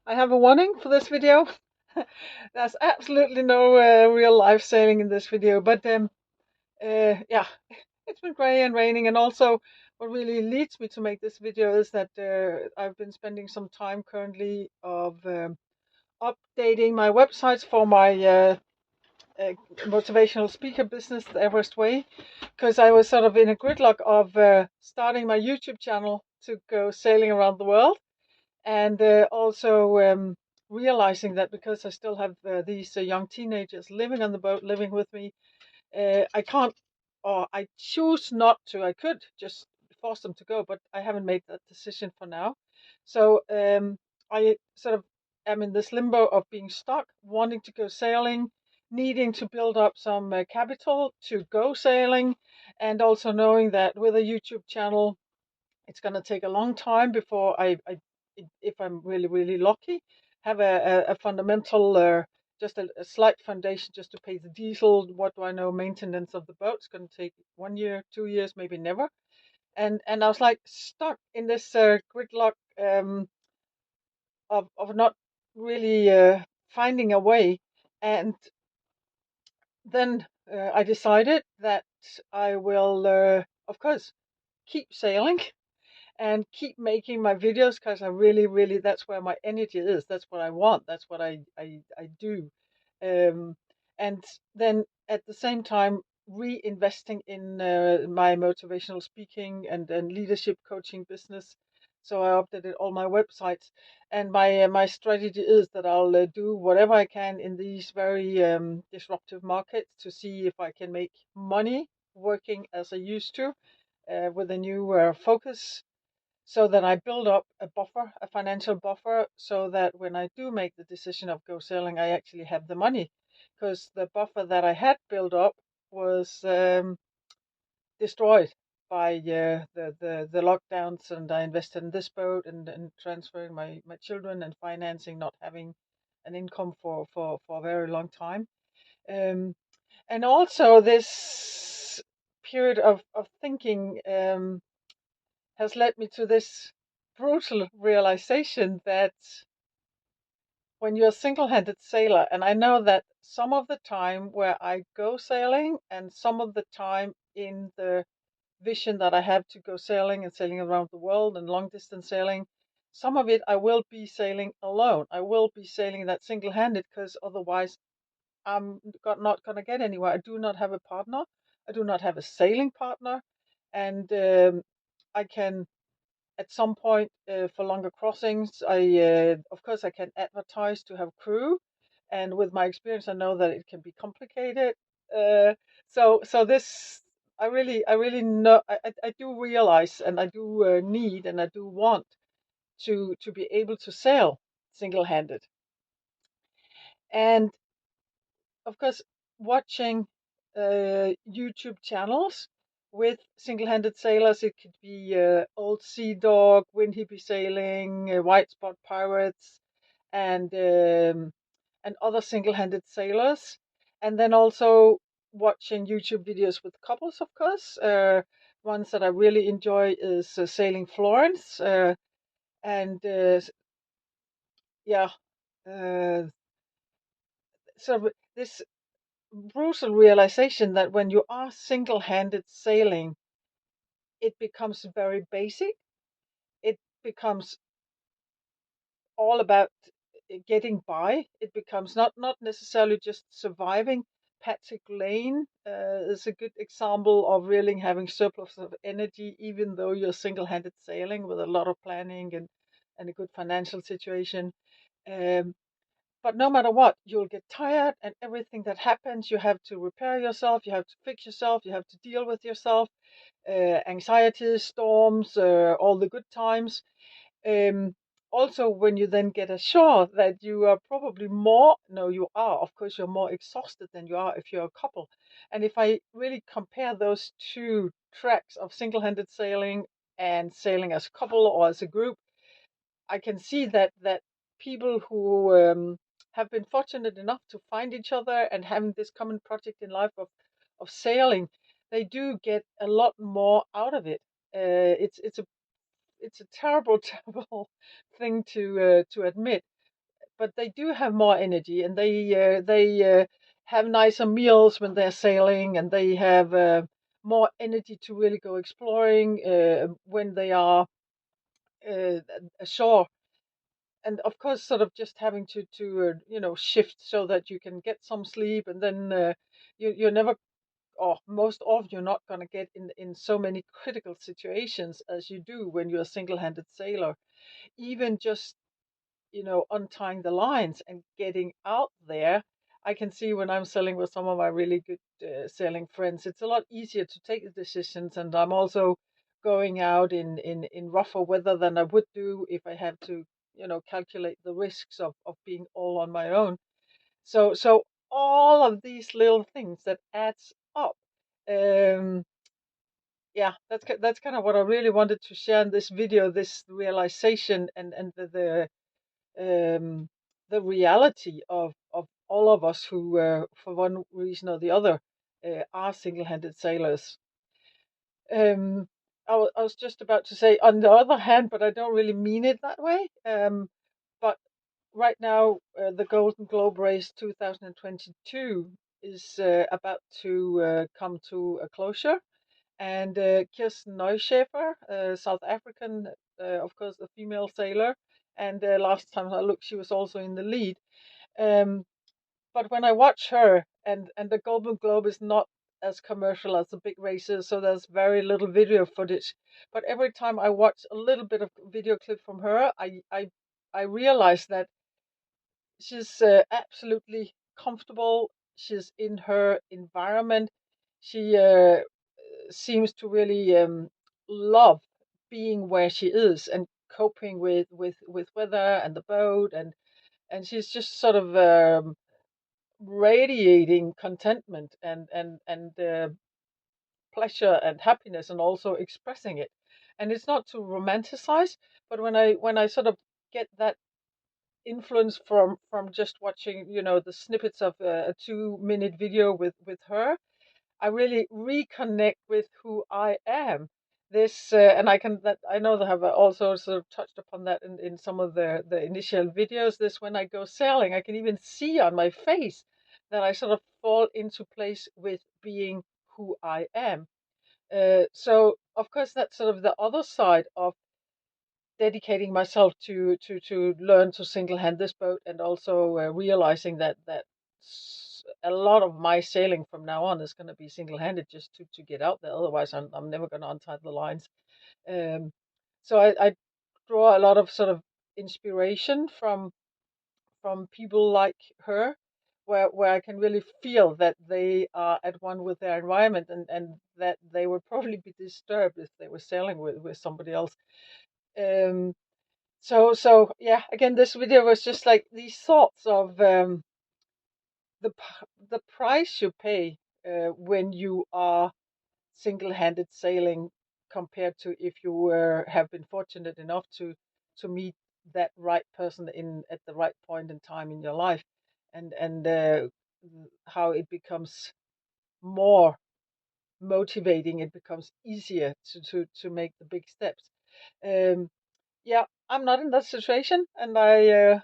I have a warning for this video. There's absolutely no real life sailing in this video, but yeah, it's been grey and raining, and also what really leads me to make this video is that I've been spending some time currently of updating my websites for my uh, motivational speaker business, the Everest Way, because I was sort of in a gridlock of starting my YouTube channel to go sailing around the world and also realizing that because I still have these young teenagers living on the boat, living with me, I can't, or I choose not to. I could just force them to go, but I haven't made that decision for now. So I sort of am in this limbo of being stuck, wanting to go sailing, needing to build up some capital to go sailing, and also knowing that with a YouTube channel it's going to take a long time before if I'm really, really lucky, have a fundamental, just a slight foundation just to pay the diesel. What do I know? Maintenance of the boat's going to take 1 year, 2 years, maybe never. And I was like stuck in this gridlock of not really finding a way. And then I decided that I will, of course, keep sailing and keep making my videos because I really, really, that's where my energy is. That's what I want. That's what I do. Um, and then at the same time, reinvesting in my motivational speaking and leadership coaching business. So I updated all my websites, and my strategy is that I'll do whatever I can in these very disruptive markets to see if I can make money working as I used to with a new focus so that I build up a buffer, a financial buffer, so that when I do make the decision of go selling, I actually have the money. Because the buffer that I had built up was destroyed by the lockdowns, and I invested in this boat and transferring my children and financing, not having an income for a very long time. Um, and also this period of thinking has led me to this brutal realization that when you're a single-handed sailor, and I know that some of the time where I go sailing and some of the time in the vision that I have to go sailing and sailing around the world and long distance sailing, some of it I will be sailing alone. I will be sailing that single-handed because otherwise not going to get anywhere. I do not have a partner. I do not have a sailing partner, and I can at some point for longer crossings, of course I can advertise to have crew, and with my experience, I know that it can be complicated. Uh, so this I really know I do realize, and I do need, and I do want to be able to sail single-handed, and of course, watching YouTube channels with single-handed sailors. It could be Old Sea Dog, Wind Hippie Sailing, White Spot Pirates, and other single-handed sailors. And then also watching YouTube videos with couples, of course. Ones that I really enjoy is Sailing Florence, and yeah, uh, so this brutal realization that when you are single-handed sailing, it becomes very basic. It becomes all about getting by. It becomes not necessarily just surviving. Patrick Lane is a good example of really having surplus of energy, even though you're single-handed sailing with a lot of planning and a good financial situation. Um, but no matter what, you'll get tired, and everything that happens, you have to repair yourself, you have to fix yourself, you have to deal with yourself, anxieties, storms, all the good times. Um, Also, when you then get ashore, that you are probably more, no, you are, of course, you're more exhausted than you are if you're a couple. And if I really compare those two tracks of single handed sailing and sailing as a couple or as a group, I can see that people who have been fortunate enough to find each other and having this common project in life of sailing, they do get a lot more out of it. It's a terrible terrible thing to admit, but they do have more energy, and they have nicer meals when they're sailing, and they have more energy to really go exploring when they are uh, ashore. And of course, sort of just having to shift so that you can get some sleep, and then you're never, or most often you're not going to get in so many critical situations as you do when you're a single-handed sailor. Even just untying the lines and getting out there. I can see when I'm sailing with some of my really good sailing friends, it's a lot easier to take the decisions. And I'm also going out in rougher weather than I would do if I have to, calculate the risks of being all on my own. So all of these little things that adds up. Um, yeah, that's kind of what I really wanted to share in this video. This realization and um, the reality of all of us who, for one reason or the other, are single-handed sailors. Um, I was just about to say, on the other hand, but I don't really mean it that way. But right now, the Golden Globe Race 2022 is about to come to a closure. And Kirsten Neuschäfer, South African, of course, a female sailor. And last time I looked, she was also in the lead. Um, but when I watch her, and the Golden Globe is not as commercial as the big races, so there's very little video footage. But every time I watch a little bit of video clip from her, I realize that she's absolutely comfortable. She's in her environment. She seems to really love being where she is and coping with weather and the boat, and she's just sort of radiating contentment and pleasure and happiness, and also expressing it. And it's not to romanticize, but when I sort of get that influence from just watching the snippets of a 2-minute video with her, I really reconnect with who I am. This and I can that I know they have also sort of touched upon that in some of the initial videos. This, when I go sailing, I can even see on my face that I sort of fall into place with being who I am. So of course that's sort of the other side of dedicating myself to learn to single hand this boat, and also realizing that a lot of my sailing from now on is going to be single handed, just to get out there. Otherwise, I'm never going to untie the lines. Um, so I draw a lot of sort of inspiration from people like her, where I can really feel that they are at one with their environment, and that they would probably be disturbed if they were sailing with somebody else. Um, so yeah, again, this video was just like these thoughts of the price you pay when you are single-handed sailing, compared to if you have been fortunate enough to meet that right person in at the right point in time in your life, and how it becomes more motivating. It becomes easier to make the big steps. Um, yeah, I'm not in that situation, and I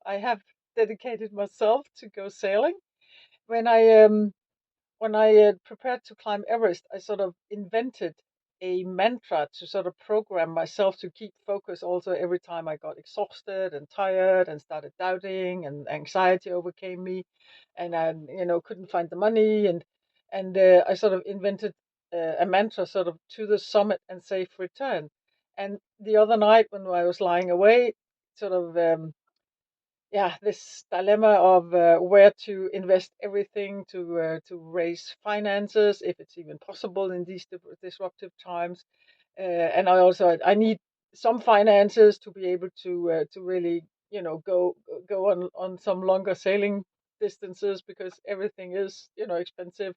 have dedicated myself to go sailing. When I prepared to climb Everest, I sort of invented a mantra to sort of program myself to keep focus. Also, every time I got exhausted and tired and started doubting, and anxiety overcame me, and I couldn't find the money, and I sort of invented a mantra, sort of, to the summit and safe return. And the other night when I was lying awake, sort of yeah, this dilemma of where to invest everything to raise finances, if it's even possible in these disruptive times. And I need some finances to be able to really go on some longer sailing distances, because everything is expensive.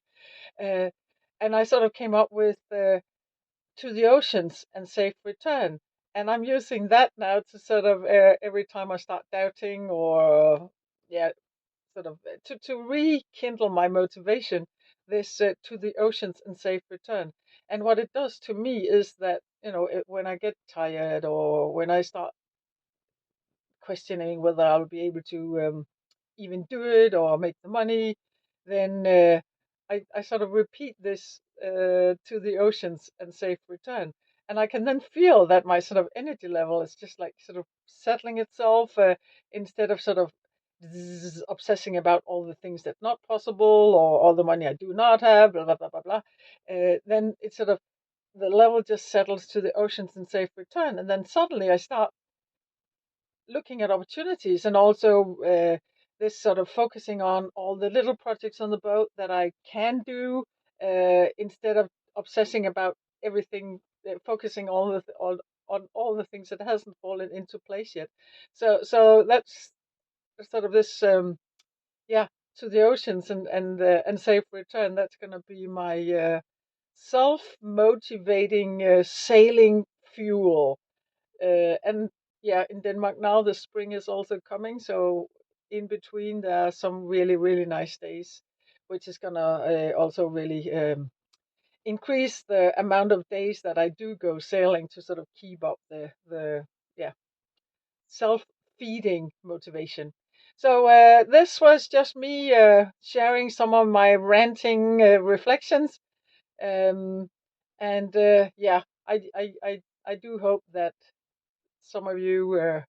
Uh, and I sort of came up with to the oceans and safe return. And I'm using that now to sort of every time I start doubting, or yeah, sort of to rekindle my motivation. This to the oceans and safe return. And what it does to me is that when I get tired, or when I start questioning whether I'll be able to even do it or make the money, then I sort of repeat this to the oceans and safe return. And I can then feel that my sort of energy level is just like sort of settling itself, instead of sort of obsessing about all the things that's not possible or all the money I do not have, blah, blah, blah, blah, blah. Then it's sort of the level just settles to the oceans and safe return. And then suddenly I start looking at opportunities, and also this sort of focusing on all the little projects on the boat that I can do, instead of obsessing about everything, focusing on all the things that hasn't fallen into place yet. So that's sort of this, yeah, to the oceans and safe return. That's going to be my self motivating sailing fuel. And yeah, in Denmark now the spring is also coming, so in between there are some really really nice days, which is gonna also really increase the amount of days that I do go sailing to sort of keep up the yeah, self feeding motivation. So this was just me sharing some of my ranting reflections, um, and yeah, I do hope that some of you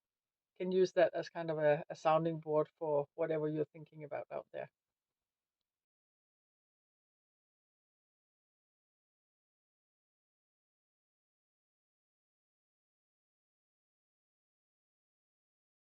can use that as kind of a sounding board for whatever you're thinking about out there.